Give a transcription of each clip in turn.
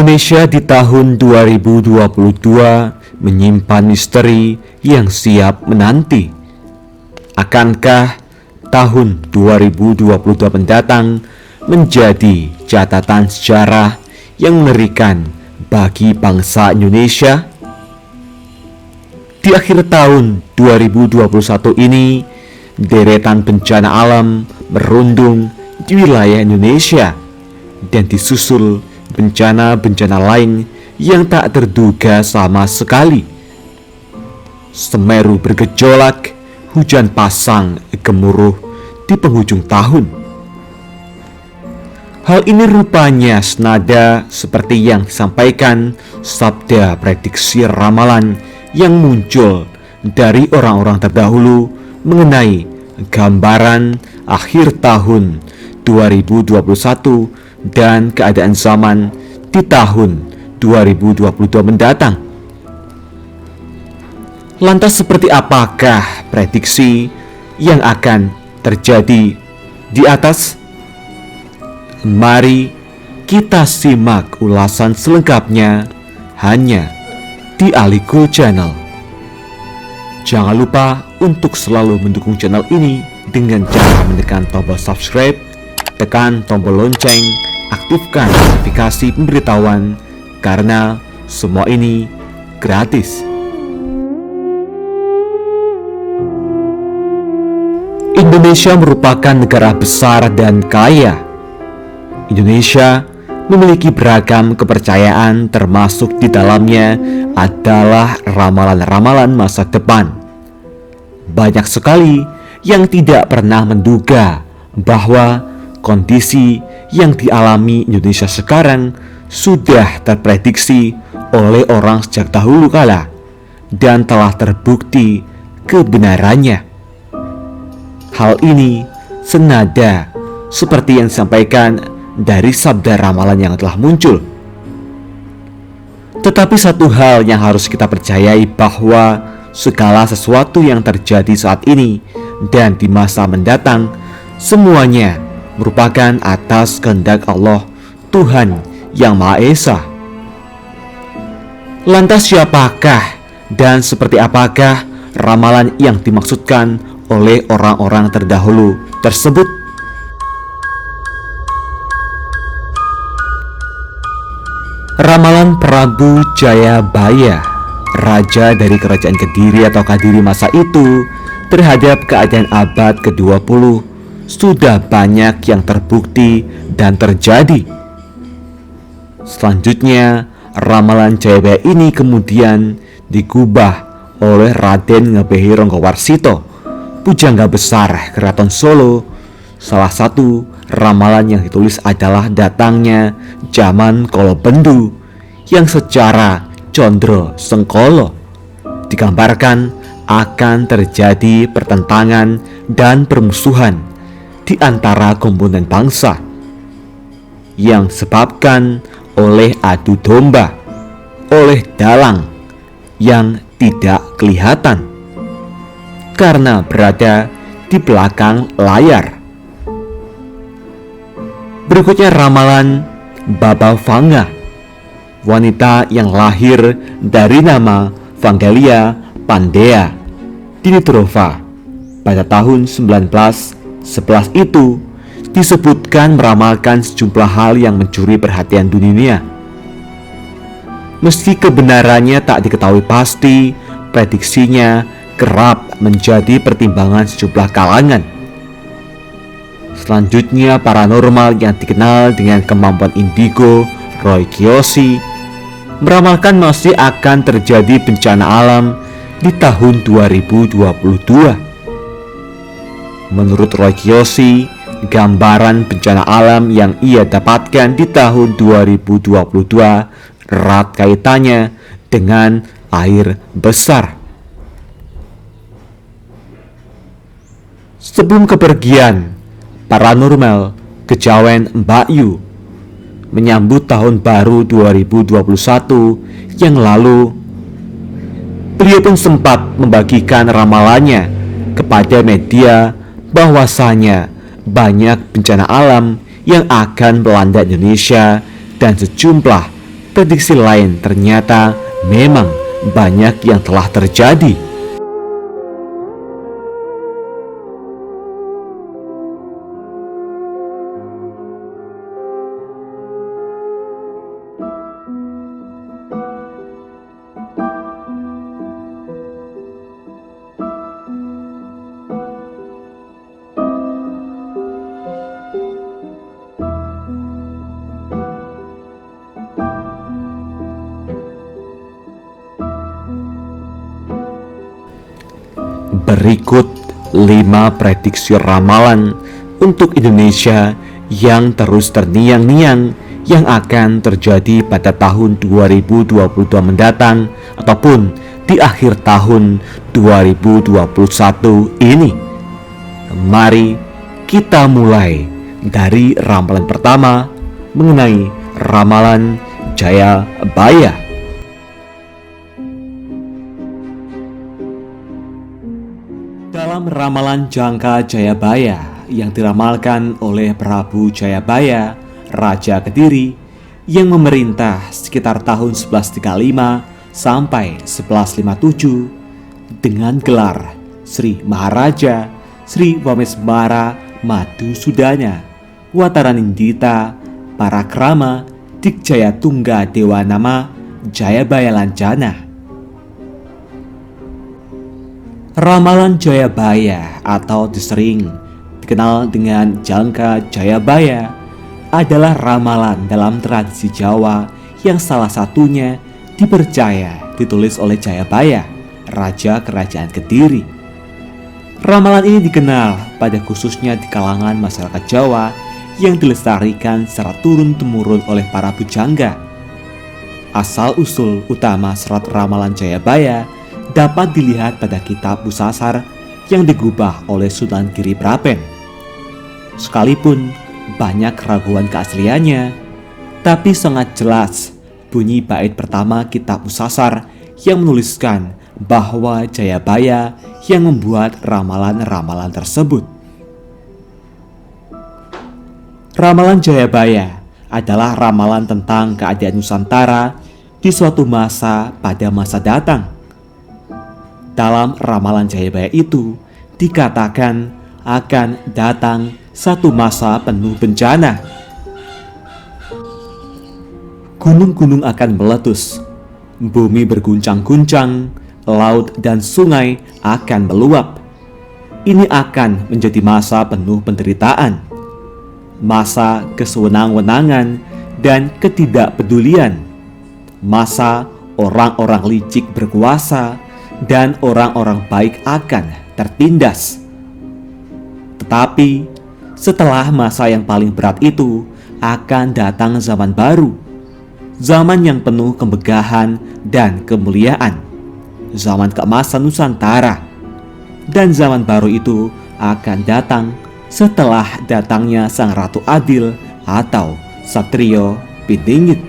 Indonesia di tahun 2022 menyimpan misteri yang siap menanti. Akankah tahun 2022 mendatang menjadi catatan sejarah yang mengerikan bagi bangsa Indonesia? Di akhir tahun 2021 ini, deretan bencana alam merundung di wilayah Indonesia dan disusul bencana-bencana lain yang tak terduga sama sekali. Semeru bergejolak, hujan pasang gemuruh di penghujung tahun. Hal ini rupanya senada seperti yang disampaikan sabda prediksi ramalan yang muncul dari orang-orang terdahulu mengenai gambaran akhir tahun 2021 dan keadaan zaman di tahun 2022 mendatang. Lantas seperti apakah prediksi yang akan terjadi di atas? Mari kita simak ulasan selengkapnya hanya di Alikul Channel. Jangan lupa untuk selalu mendukung channel ini dengan cara menekan tombol subscribe, tekan tombol lonceng, aktifkan notifikasi pemberitahuan karena semua ini gratis. Indonesia merupakan negara besar dan kaya. Indonesia memiliki beragam kepercayaan, termasuk di dalamnya adalah ramalan-ramalan masa depan. Banyak sekali yang tidak pernah menduga bahwa kondisi yang dialami Indonesia sekarang sudah terprediksi oleh orang sejak dahulu kala dan telah terbukti kebenarannya. Hal ini senada seperti yang disampaikan dari sabda ramalan yang telah muncul. Tetapi satu hal yang harus kita percayai, bahwa segala sesuatu yang terjadi saat ini dan di masa mendatang semuanya merupakan atas kehendak Allah, Tuhan yang Maha Esa. Lantas siapakah dan seperti apakah ramalan yang dimaksudkan oleh orang-orang terdahulu tersebut? Ramalan Prabu Jayabaya, raja dari kerajaan Kediri atau Kadiri masa itu, terhadap keadaan abad ke-20 sudah banyak yang terbukti dan terjadi. Selanjutnya, ramalan Jayabaya ini kemudian digubah oleh Raden Ngebehi Ronggowarsito, pujangga besar Keraton Solo. Salah satu ramalan yang ditulis adalah datangnya zaman Kolobendu yang secara condro sengkolo digambarkan akan terjadi pertentangan dan permusuhan di antara komponen bangsa yang disebabkan oleh adu domba oleh dalang yang tidak kelihatan karena berada di belakang layar. Berikutnya ramalan Baba Vanga, wanita yang lahir dari nama Vangelia Pandea Dimitrova pada tahun 1911 itu disebutkan meramalkan sejumlah hal yang mencuri perhatian dunia. Meski kebenarannya tak diketahui pasti, prediksinya kerap menjadi pertimbangan sejumlah kalangan. Selanjutnya, paranormal yang dikenal dengan kemampuan indigo, Roy Kiyoshi, meramalkan masih akan terjadi bencana alam di tahun 2022. Menurut Roy Kiyoshi, gambaran bencana alam yang ia dapatkan di tahun 2022 erat kaitannya dengan air besar. Sebelum kepergian, paranormal Kejawen Mbak Yu menyambut tahun baru 2021 yang lalu. Beliau pun sempat membagikan ramalannya kepada media bahwasanya banyak bencana alam yang akan melanda Indonesia dan sejumlah prediksi lain ternyata memang banyak yang telah terjadi. Berikut 5 prediksi ramalan untuk Indonesia yang terus terngiang-ngiang yang akan terjadi pada tahun 2022 mendatang ataupun di akhir tahun 2021 ini. Mari kita mulai dari ramalan pertama mengenai ramalan Jayabaya. Dalam ramalan jangka Jayabaya yang diramalkan oleh Prabu Jayabaya, Raja Kediri yang memerintah sekitar tahun 1135 sampai 1157 dengan gelar Sri Maharaja Sri Wameswara Madusudana Wataranindita Parakrama Dikjaya Tungga Dewa Nama Jayabaya Lancana. Ramalan Jayabaya atau disering dikenal dengan jangka Jayabaya adalah ramalan dalam tradisi Jawa yang salah satunya dipercaya ditulis oleh Jayabaya, Raja Kerajaan Kediri. Ramalan ini dikenal pada khususnya di kalangan masyarakat Jawa yang dilestarikan secara turun-temurun oleh para pujangga. Asal-usul utama serat ramalan Jayabaya dapat dilihat pada kitab Busasar yang digubah oleh Sunan Giriprapen. Sekalipun banyak keraguan keasliannya, tapi sangat jelas bunyi bait pertama kitab Busasar yang menuliskan bahwa Jayabaya yang membuat ramalan-ramalan tersebut. Ramalan Jayabaya adalah ramalan tentang keadaan Nusantara di suatu masa pada masa datang. Dalam ramalan Jayabaya itu dikatakan akan datang satu masa penuh bencana. Gunung-gunung akan meletus, bumi berguncang-guncang, laut dan sungai akan meluap. Ini akan menjadi masa penuh penderitaan, masa kesewenang-wenangan dan ketidakpedulian, masa orang-orang licik berkuasa dan orang-orang baik akan tertindas. Tetapi setelah masa yang paling berat itu akan datang zaman baru, zaman yang penuh kemegahan dan kemuliaan, zaman keemasan Nusantara. Dan zaman baru itu akan datang setelah datangnya Sang Ratu Adil atau Satrio Pindingit.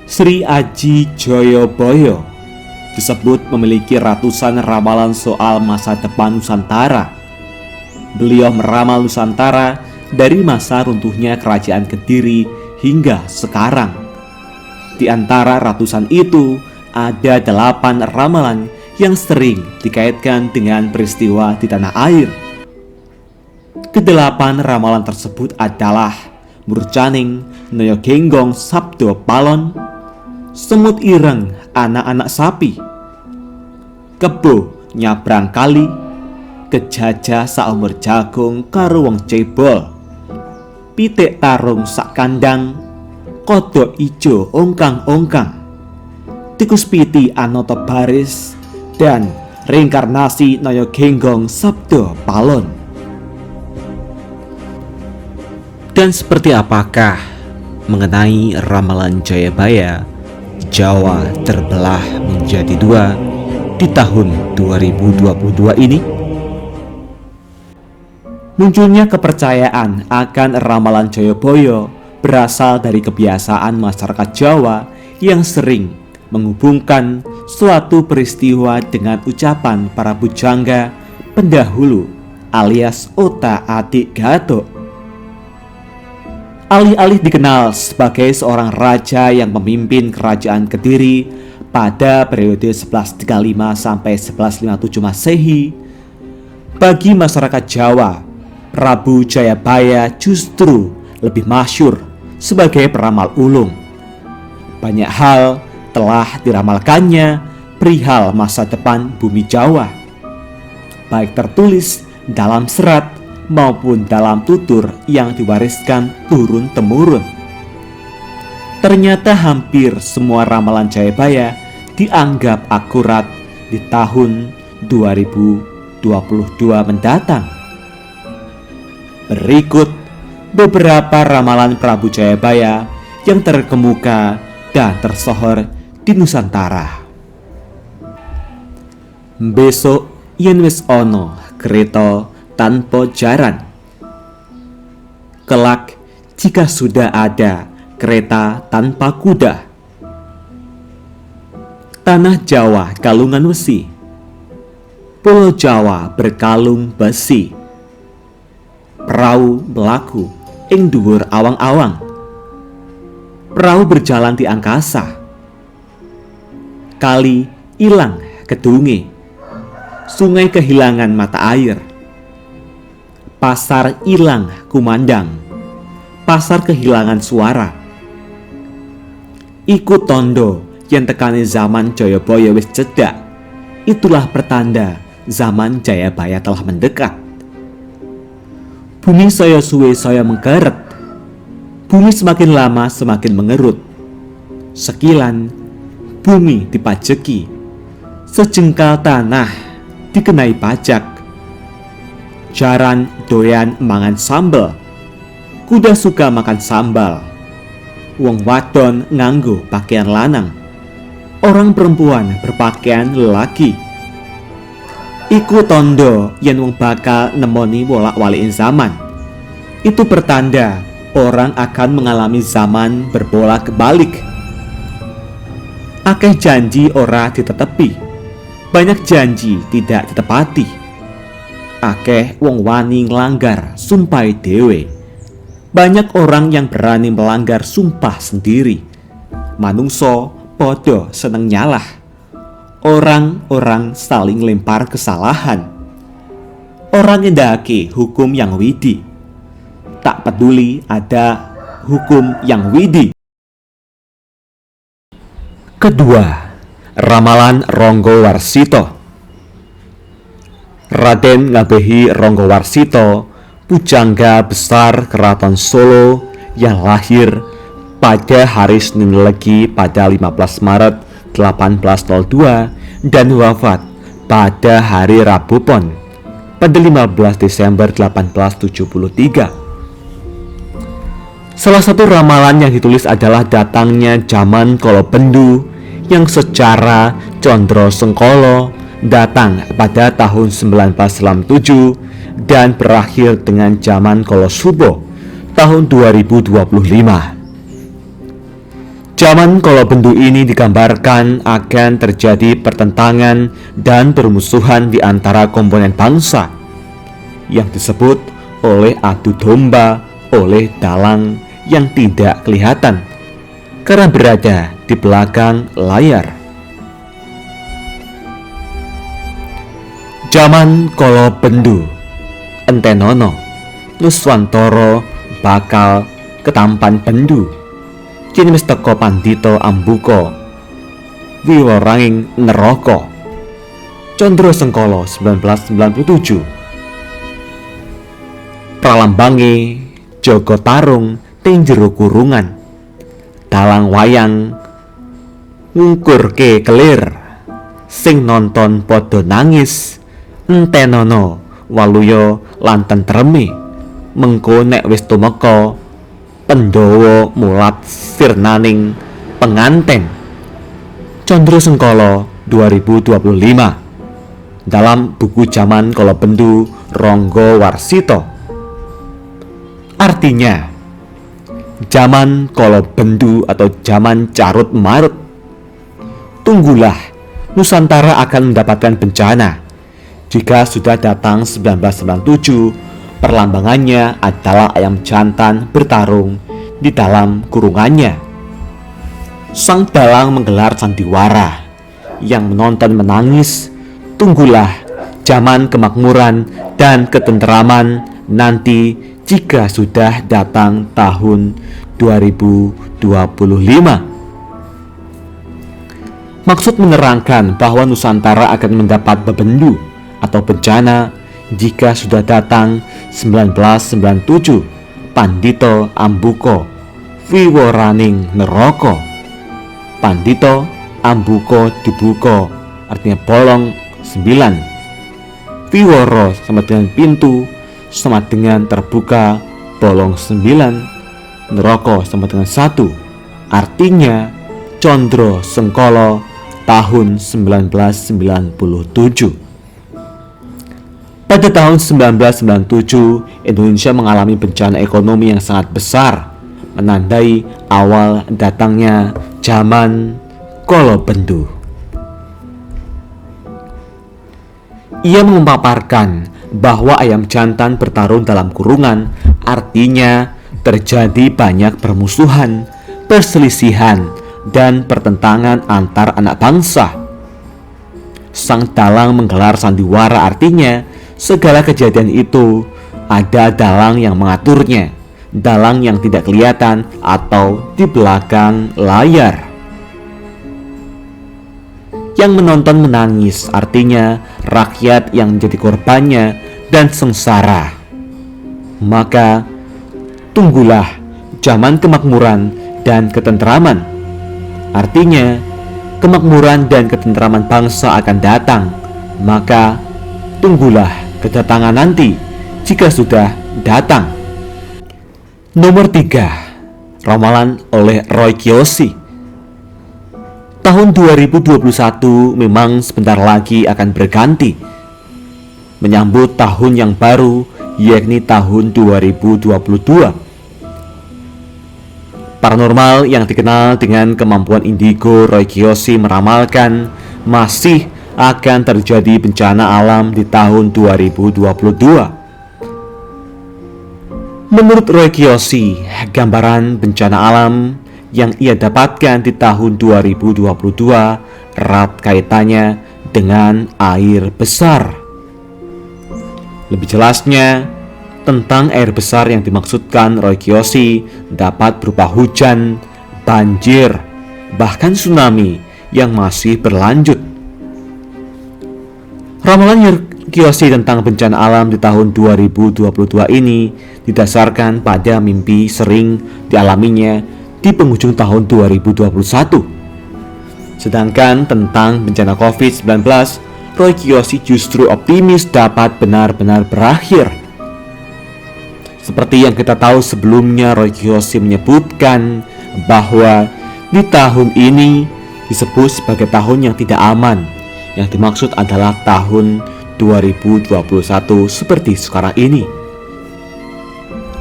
Sri Aji Joyoboyo disebut memiliki ratusan ramalan soal masa depan Nusantara. Beliau meramal Nusantara dari masa runtuhnya Kerajaan Kediri hingga sekarang. Di antara ratusan itu, ada 8 ramalan yang sering dikaitkan dengan peristiwa di tanah air. Kedelapan ramalan tersebut adalah Murcaning Noyogenggong Sabdo Palon, Semut Ireng Anak-anak Sapi, Kebo Nyabrang Kali, Kejajah Saumur Jagung karo wong cebol, Pitik Tarung sak kandang, Kodok Ijo ongkang-ongkang, Tikus Piti Anoto Baris, dan Reinkarnasi Noyogenggong Sabdo Palon. Dan seperti apakah mengenai ramalan Jayabaya, Jawa terbelah menjadi 2 di tahun 2022 ini? Munculnya kepercayaan akan ramalan Jayabaya berasal dari kebiasaan masyarakat Jawa yang sering menghubungkan suatu peristiwa dengan ucapan para pujangga pendahulu alias otak-atik Gathuk. Alih-alih dikenal sebagai seorang raja yang memimpin kerajaan Kediri pada periode 1135 sampai 1157 Masehi, bagi masyarakat Jawa, Prabu Jayabaya justru lebih masyhur sebagai peramal ulung. Banyak hal telah diramalkannya perihal masa depan bumi Jawa, baik tertulis dalam serat maupun dalam tutur yang diwariskan turun-temurun. Ternyata hampir semua ramalan Jayabaya dianggap akurat di tahun 2022 mendatang. Berikut beberapa ramalan Prabu Jayabaya yang terkemuka dan tersohor di Nusantara. Besok yen wis ana kereta tanpa jaran. Kelak jika sudah ada kereta tanpa kuda. Tanah Jawa kalungan wesi, Pulau Jawa berkalung besi. Perahu melaku ing dhuwur awang-awang. Perahu berjalan di angkasa. Kali ilang kedunge. Sungai kehilangan mata air. Pasar ilang kumandang. Pasar kehilangan suara. Iku tondo yang tekani zaman Jayabaya wis cedak. Itulah pertanda zaman Jayabaya telah mendekat. Bumi saya suwe saya mengkeret. Bumi semakin lama semakin mengerut. Sekilan bumi dipajeki. Sejengkal tanah dikenai pajak. Jaran doyan mangan sambal. Kuda suka makan sambal. Wong wadon nganggo pakaian lanang. Orang perempuan berpakaian lelaki. Iku tondo yen wong bakal nemoni wolak-walikin zaman. Itu pertanda orang akan mengalami zaman berbolak-balik. Akeh janji ora ditetepi. Banyak janji tidak ditepati. Akeh wong wani nglanggar sumpah dhewe. Banyak orang yang berani melanggar sumpah sendiri. Manungso podo seneng nyalah. Orang-orang saling lempar kesalahan. Orang ngendhake hukum yang widi. Tak peduli ada hukum yang widi. Kedua, ramalan Ronggo Warsito. Raden Ngabehi Ronggo Warsito, pujangga besar Keraton Solo yang lahir pada hari Senin Legi pada 15 Maret 1802 dan wafat pada hari Rabu Pon pada 15 Desember 1873. Salah satu ramalan yang ditulis adalah datangnya zaman Kolobendu yang secara Condro Sengkolo datang pada tahun 1967 dan berakhir dengan zaman Kolosubo tahun 2025. Zaman Kolobendu ini digambarkan akan terjadi pertentangan dan permusuhan di antara komponen bangsa yang disebut oleh adu domba oleh dalang yang tidak kelihatan karena berada di belakang layar. Zaman Kolobendu, Entenono, Nuswantoro bakal ketampan bendu. Kini wis teko Pandhita Ambuka, Wiwaranging Neraka. Condro Sengkolo 1997. Pralambange Jaga Tarung teng jero kurungan. Dalang wayang ngungkurke kelir. Sing nonton padha nangis. Entenono waluya lan tentreme. Mengko nek wis tumeka Pandhawa mulat sirnaning penganten. Condro Sengkolo 2025 dalam buku Zaman Kolobendu Ronggo Warsito. Artinya zaman Kolobendu atau zaman carut marut. Tunggulah, Nusantara akan mendapatkan bencana. Jika sudah datang 1997, perlambangannya adalah ayam jantan bertarung di dalam kurungannya. Sang dalang menggelar sandiwara, yang menonton menangis, "Tunggulah zaman kemakmuran dan ketenteraman nanti jika sudah datang tahun 2025. Maksud menerangkan bahwa Nusantara akan mendapat bebendu atau bencana jika sudah datang 1997 Pandito Ambuko Viworaning Neroko. Pandito Ambuko dibuko, artinya bolong 9. Viworo sama dengan pintu, sama dengan terbuka, bolong 9. Neroko sama dengan 1, artinya Condro Sengkolo tahun 1997. Pada tahun 1997, Indonesia mengalami bencana ekonomi yang sangat besar, menandai awal datangnya zaman Kolobendu. Ia memaparkan bahwa ayam jantan bertarung dalam kurungan, artinya terjadi banyak permusuhan, perselisihan, dan pertentangan antar anak bangsa. Sang dalang menggelar sandiwara, artinya segala kejadian itu ada dalang yang mengaturnya, dalang yang tidak kelihatan atau di belakang layar. Yang menonton menangis, artinya rakyat yang menjadi korbannya dan sengsara. Maka tunggulah zaman kemakmuran dan ketenteraman, artinya kemakmuran dan ketenteraman bangsa akan datang. Maka tunggulah kedatangan nanti jika sudah datang. Nomor 3, ramalan oleh Roy Kiyoshi. Tahun 2021 memang sebentar lagi akan berganti, menyambut tahun yang baru, yakni tahun 2022. Paranormal yang dikenal dengan kemampuan indigo, Roy Kiyoshi meramalkan masih akan terjadi bencana alam di tahun 2022. Menurut Roy Kiyoshi, gambaran bencana alam yang ia dapatkan di tahun 2022 erat kaitannya dengan air besar. Lebih jelasnya, tentang air besar yang dimaksudkan Roy Kiyoshi dapat berupa hujan, banjir, bahkan tsunami yang masih berlanjut. Ramalan Kiyoshi tentang bencana alam di tahun 2022 ini didasarkan pada mimpi sering dialaminya di penghujung tahun 2021. Sedangkan tentang bencana COVID-19, Roy Kiyoshi justru optimis dapat benar-benar berakhir. Seperti yang kita tahu sebelumnya, Roy Kiyoshi menyebutkan bahwa di tahun ini disebut sebagai tahun yang tidak aman. Yang dimaksud adalah tahun 2021 seperti sekarang ini.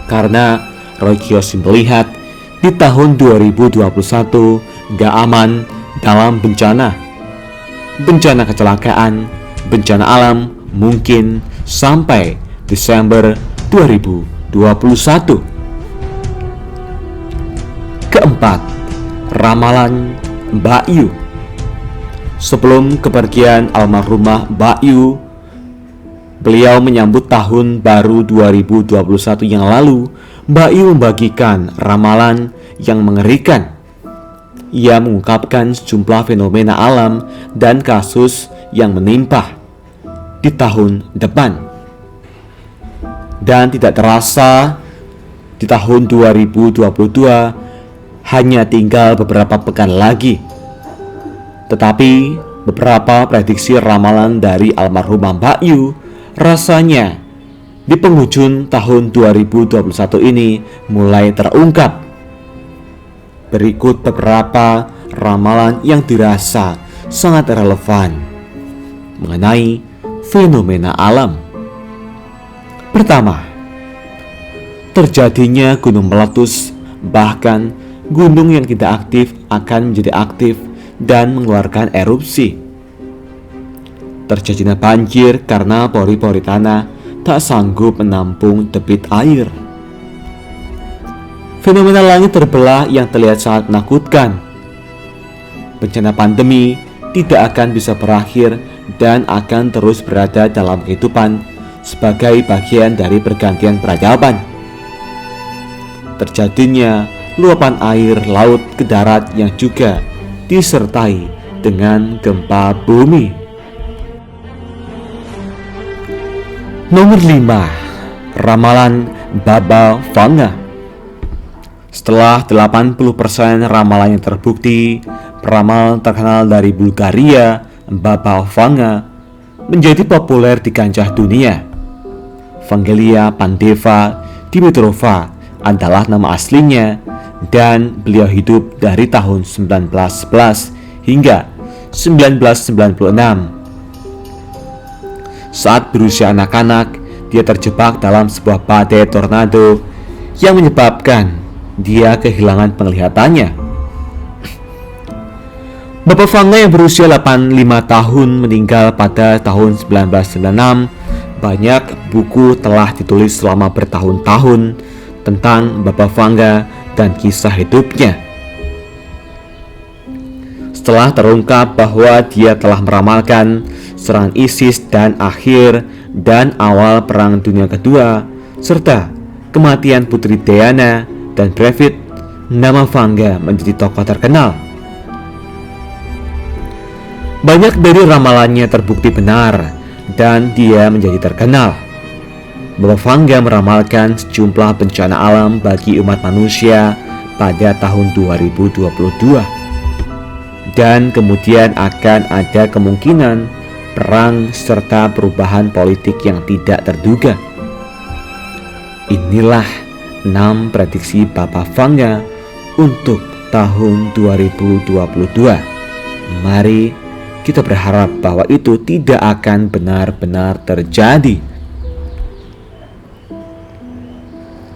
Karena Roy Kiyoshi melihat di tahun 2021 gak aman dalam bencana kecelakaan, bencana alam mungkin sampai Desember 2021. Keempat, ramalan Mbak Yu. Sebelum kepergian almarhumah Mbak Yu, beliau menyambut tahun baru 2021 yang lalu. Mbak Yu membagikan ramalan yang mengerikan. Ia mengungkapkan sejumlah fenomena alam dan kasus yang menimpa di tahun depan. Dan tidak terasa di tahun 2022 hanya tinggal beberapa pekan lagi. Tetapi beberapa prediksi ramalan dari almarhumah Mbak Yu rasanya di penghujung tahun 2021 ini mulai terungkap. Berikut beberapa ramalan yang dirasa sangat relevan mengenai fenomena alam. Pertama, terjadinya gunung meletus, bahkan gunung yang tidak aktif akan menjadi aktif dan mengeluarkan erupsi. Terjadinya banjir karena pori-pori tanah tak sanggup menampung debit air. Fenomena langit terbelah yang terlihat sangat menakutkan. Bencana pandemi tidak akan bisa berakhir dan akan terus berada dalam kehidupan sebagai bagian dari pergantian peradaban. Terjadinya luapan air laut ke darat yang juga disertai dengan gempa bumi. Nomor 5. Ramalan Baba Vanga. Setelah 80% ramalannya terbukti, peramal terkenal dari Bulgaria, Baba Vanga, menjadi populer di kancah dunia. Vangelia Pandeva Dimitrova adalah nama aslinya dan beliau hidup dari tahun 1911 hingga 1996. Saat berusia anak-anak, dia terjebak dalam sebuah badai tornado yang menyebabkan dia kehilangan penglihatannya. Bapak Vanga yang berusia 85 tahun meninggal pada tahun 1996. Banyak buku telah ditulis selama bertahun-tahun tentang Bapak Vanga dan kisah hidupnya. Setelah terungkap bahwa dia telah meramalkan serangan ISIS dan akhir dan awal Perang Dunia Kedua, serta kematian Putri Diana dan Breivik, nama Vanga menjadi tokoh terkenal. Banyak dari ramalannya terbukti benar dan dia menjadi terkenal. Bapak Vanga meramalkan sejumlah bencana alam bagi umat manusia pada tahun 2022. Dan kemudian akan ada kemungkinan perang serta perubahan politik yang tidak terduga. Inilah 6 prediksi Bapak Vanga untuk tahun 2022. Mari kita berharap bahwa itu tidak akan benar-benar terjadi.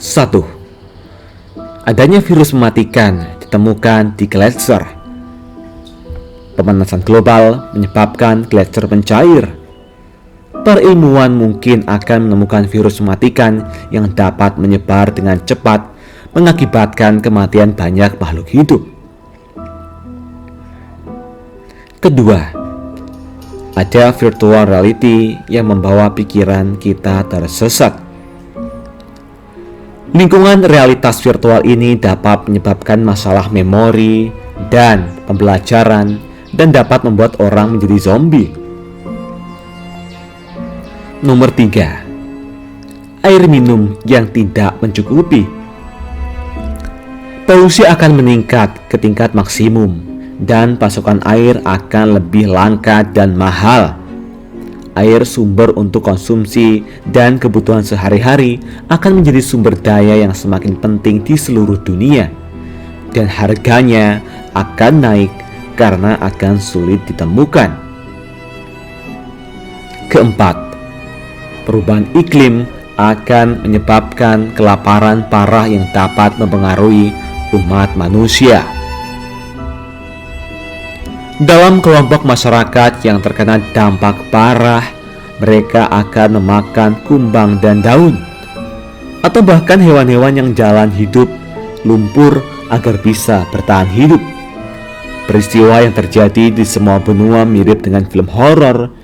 1. Adanya virus mematikan ditemukan di gletser. Pemanasan global menyebabkan gletser mencair. Para ilmuwan mungkin akan menemukan virus mematikan yang dapat menyebar dengan cepat, mengakibatkan kematian banyak makhluk hidup. Kedua, ada virtual reality yang membawa pikiran kita tersesat. Lingkungan realitas virtual ini dapat menyebabkan masalah memori dan pembelajaran dan dapat membuat orang menjadi zombie. Nomor 3. Air minum yang tidak mencukupi. Polusi akan meningkat ke tingkat maksimum dan pasokan air akan lebih langka dan mahal. Air sumber untuk konsumsi dan kebutuhan sehari-hari akan menjadi sumber daya yang semakin penting di seluruh dunia, dan harganya akan naik karena akan sulit ditemukan. Keempat, perubahan iklim akan menyebabkan kelaparan parah yang dapat mempengaruhi umat manusia. Dalam kelompok masyarakat yang terkena dampak parah, mereka akan memakan kumbang dan daun, atau bahkan hewan-hewan yang jalan hidup lumpur agar bisa bertahan hidup. Peristiwa yang terjadi di semua benua mirip dengan film horor.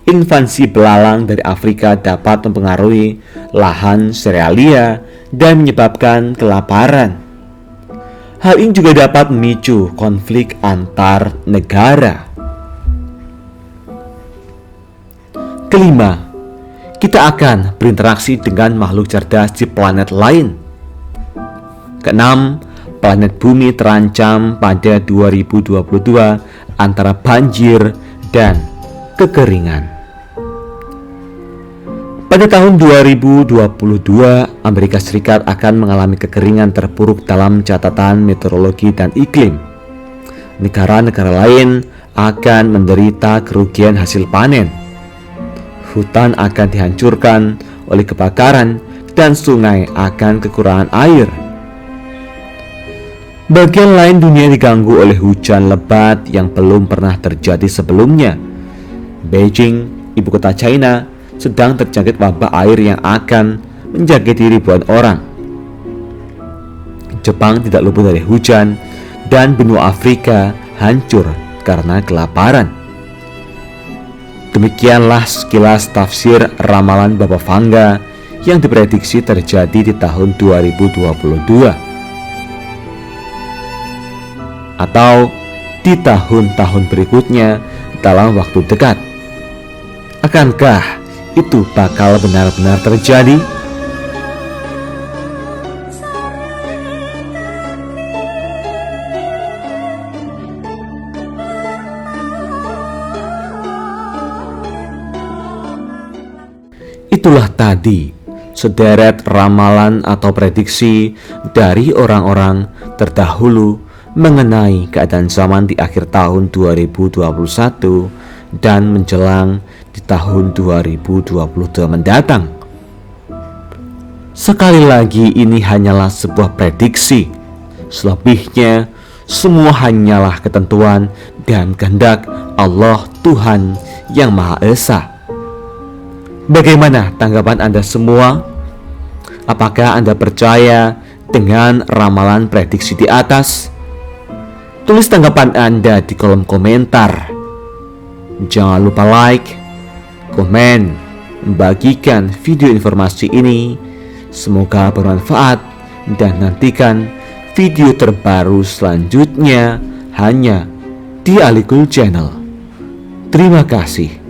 Invasi belalang dari Afrika dapat mempengaruhi lahan serealia dan menyebabkan kelaparan. Hal ini juga dapat memicu konflik antar negara. Kelima, kita akan berinteraksi dengan makhluk cerdas di planet lain. Keenam, planet bumi terancam pada 2022 antara banjir dan kekeringan. Pada tahun 2022, Amerika Serikat akan mengalami kekeringan terburuk dalam catatan meteorologi dan iklim. Negara-negara lain akan menderita kerugian hasil panen. Hutan akan dihancurkan oleh kebakaran dan sungai akan kekurangan air. Bagian lain dunia diganggu oleh hujan lebat yang belum pernah terjadi sebelumnya. Beijing, ibu kota China, sedang terjangkit wabah air yang akan menjangkiti ribuan orang. Jepang tidak luput dari hujan, dan benua Afrika hancur karena kelaparan. Demikianlah sekilas tafsir ramalan Bapa Vanga yang diprediksi terjadi di tahun 2022 atau di tahun-tahun berikutnya dalam waktu dekat. Akankah itu bakal benar-benar terjadi? Itulah tadi sederet ramalan atau prediksi dari orang-orang terdahulu mengenai keadaan zaman di akhir tahun 2021 dan menjelang di tahun 2022 mendatang. Sekali lagi, ini hanyalah sebuah prediksi. Selebihnya semua hanyalah ketentuan dan kehendak Allah Tuhan yang Maha Esa. Bagaimana tanggapan Anda semua? Apakah Anda percaya dengan ramalan prediksi di atas? Tulis tanggapan Anda di kolom komentar. Jangan lupa like, komen, membagikan video informasi ini. Semoga bermanfaat dan nantikan video terbaru selanjutnya hanya di Alikul Channel. Terima kasih.